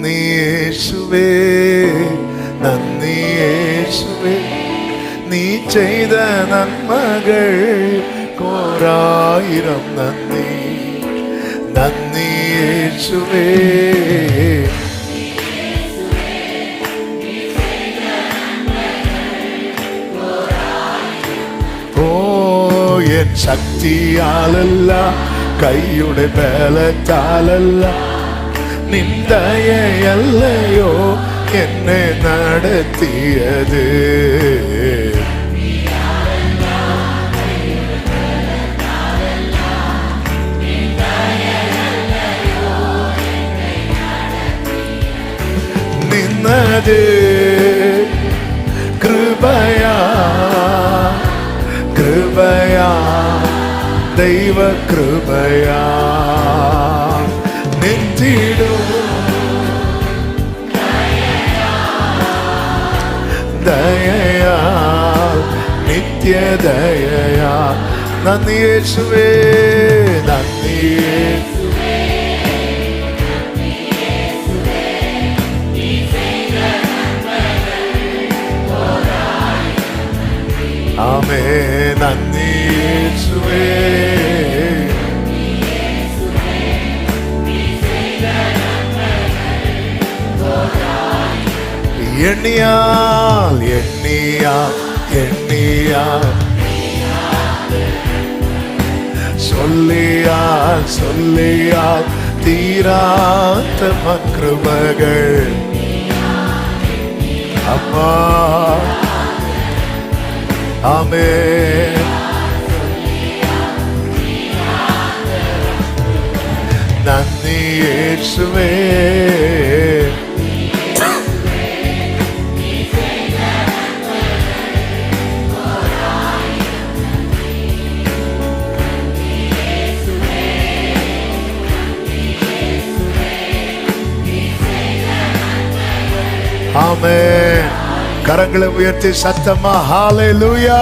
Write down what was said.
നന്ദി യേശുവേ, നന്ദി യേശുവേ, നീ ചെയ്ത നന്മകൾ കോരായിരം നന്ദി. നന്ദി യേശുവേ, എൻ ശക്തിയാലല്ല, കൈയുടെ ബലത്താലല്ല, നിൻ ദയയല്ലയോ എന്നെ നടത്തിയത്. നിന്നത് കൃപയാ, കൃപയാ, ദൈവ കൃപയാ. നിന്നിടും ദയയാ, നിത്യദയയാ. നന്ദി യേശുവേ, നന്ദി യേശുവേ, ആമേൻ. നന്ദി യേശുവേ, എണ്ണിയാൽ എണ്ണിയാൽ എണ്ണിയാൽ, சொல்லியால் சொல்லியால் தீராத கிருபைகள் அப்பா. ஆமென். நன்றி இயேசுவே, ஆமென். கரங்களை உயர்த்தி சத்தமா ஹalleluya.